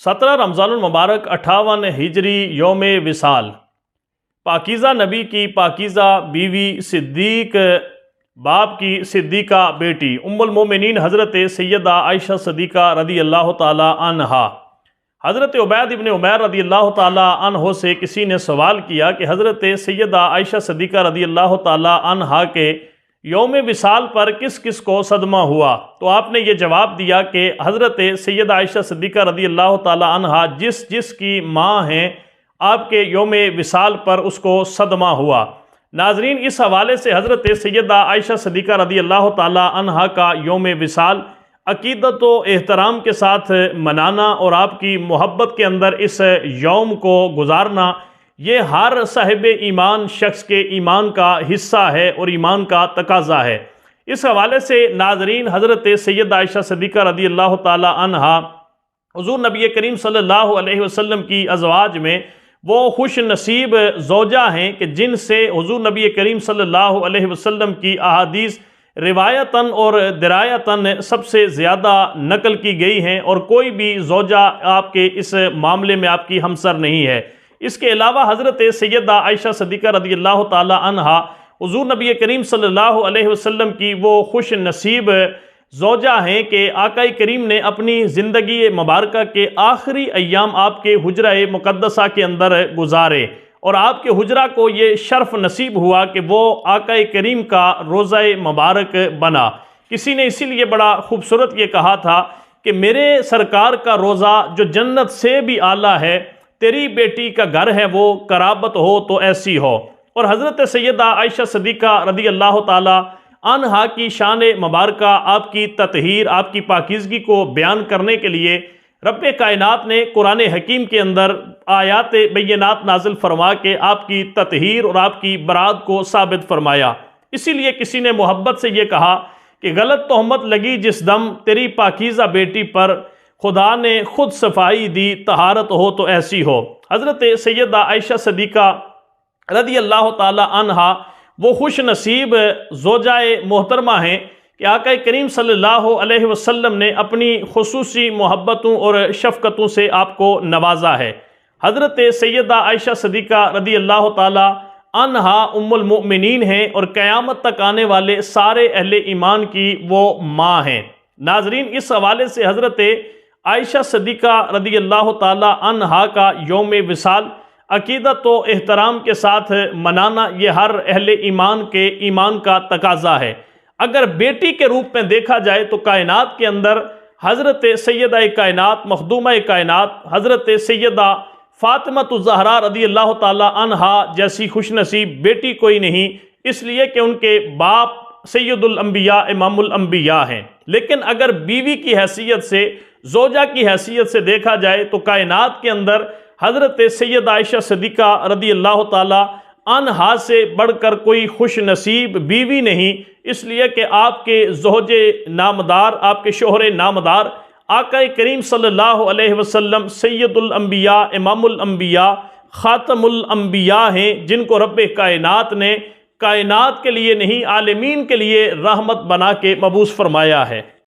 17 رمضان المبارک 58 ہجری یوم وصال، پاکیزہ نبی کی پاکیزہ بیوی صدیق باپ کی صدیقہ بیٹی ام المومنین حضرت سیدہ عائشہ صدیقہ رضی اللہ تعالی عنہا، حضرت عبید ابن عمیر رضی اللہ تعالی عنہ سے کسی نے سوال کیا کہ حضرت سیدہ عائشہ صدیقہ رضی اللہ تعالی عنہا کے یوم وصال پر کس کس کو صدمہ ہوا؟ تو آپ نے یہ جواب دیا کہ حضرت سیدہ عائشہ صدیقہ رضی اللہ تعالی عنہا جس کی ماں ہیں آپ کے یوم وصال پر اس کو صدمہ ہوا۔ ناظرین، اس حوالے سے حضرت سیدہ عائشہ صدیقہ رضی اللہ تعالی عنہا کا یوم وصال عقیدت و احترام کے ساتھ منانا اور آپ کی محبت کے اندر اس یوم کو گزارنا، یہ ہر صاحب ایمان شخص کے ایمان کا حصہ ہے اور ایمان کا تقاضا ہے۔ اس حوالے سے ناظرین، حضرت سیدہ عائشہ صدیقہ رضی اللہ تعالی عنہا حضور نبی کریم صلی اللہ علیہ وسلم کی ازواج میں وہ خوش نصیب زوجہ ہیں کہ جن سے حضور نبی کریم صلی اللہ علیہ وسلم کی احادیث روایتاً اور درایتاً سب سے زیادہ نقل کی گئی ہیں، اور کوئی بھی زوجہ آپ کے اس معاملے میں آپ کی ہمسر نہیں ہے۔ اس کے علاوہ حضرت سیدہ عائشہ صدیقہ رضی اللہ تعالی عنہا حضور نبی کریم صلی اللہ علیہ وسلم کی وہ خوش نصیب زوجہ ہیں کہ آقا کریم نے اپنی زندگی مبارکہ کے آخری ایام آپ کے حجرہ مقدسہ کے اندر گزارے، اور آپ کے حجرہ کو یہ شرف نصیب ہوا کہ وہ آقا کریم کا روضہ مبارک بنا۔ کسی نے اسی لیے بڑا خوبصورت یہ کہا تھا کہ میرے سرکار کا روضہ جو جنت سے بھی اعلیٰ ہے، تیری بیٹی کا گھر ہے وہ قرابت ہو تو ایسی ہو۔ اور حضرت سیدہ عائشہ صدیقہ رضی اللہ تعالی عنہا کی شان مبارکہ، آپ کی تطہیر، آپ کی پاکیزگی کو بیان کرنے کے لیے رب کائنات نے قرآن حکیم کے اندر آیات بینات نازل فرما کے آپ کی تطہیر اور آپ کی برات کو ثابت فرمایا۔ اسی لیے کسی نے محبت سے یہ کہا کہ غلط تہمت لگی جس دم تیری پاکیزہ بیٹی پر، خدا نے خود صفائی دی طہارت ہو تو ایسی ہو۔ حضرت سیدہ عائشہ صدیقہ رضی اللہ تعالی عنہا وہ خوش نصیب زوجہ محترمہ ہیں کہ آقا کریم صلی اللہ علیہ وسلم نے اپنی خصوصی محبتوں اور شفقتوں سے آپ کو نوازا ہے۔ حضرت سیدہ عائشہ صدیقہ رضی اللہ تعالی عنہا ام المؤمنین ہیں اور قیامت تک آنے والے سارے اہل ایمان کی وہ ماں ہیں۔ ناظرین، اس حوالے سے حضرت عائشہ صدیقہ رضی اللہ تعالی عنہا کا یوم وصال عقیدت و احترام کے ساتھ منانا، یہ ہر اہل ایمان کے ایمان کا تقاضا ہے۔ اگر بیٹی کے روپ میں دیکھا جائے تو کائنات کے اندر حضرت سیدہ کائنات مخدومہ کائنات حضرت سیدہ فاطمہ الزہرا رضی اللہ تعالی عنہا جیسی خوش نصیب بیٹی کوئی نہیں، اس لیے کہ ان کے باپ سید الانبیاء امام الانبیاء ہیں۔ لیکن اگر بیوی کی حیثیت سے، زوجہ کی حیثیت سے دیکھا جائے تو کائنات کے اندر حضرت سیدہ عائشہ صدیقہ رضی اللہ تعالی عنہا سے بڑھ کر کوئی خوش نصیب بیوی نہیں، اس لیے کہ آپ کے زوج نامدار، آپ کے شوہر نامدار آقا کریم صلی اللہ علیہ وسلم سید الانبیاء امام الانبیاء خاتم الانبیاء ہیں، جن کو رب کائنات نے کائنات کے لیے نہیں عالمین کے لیے رحمت بنا کے مبعوث فرمایا ہے۔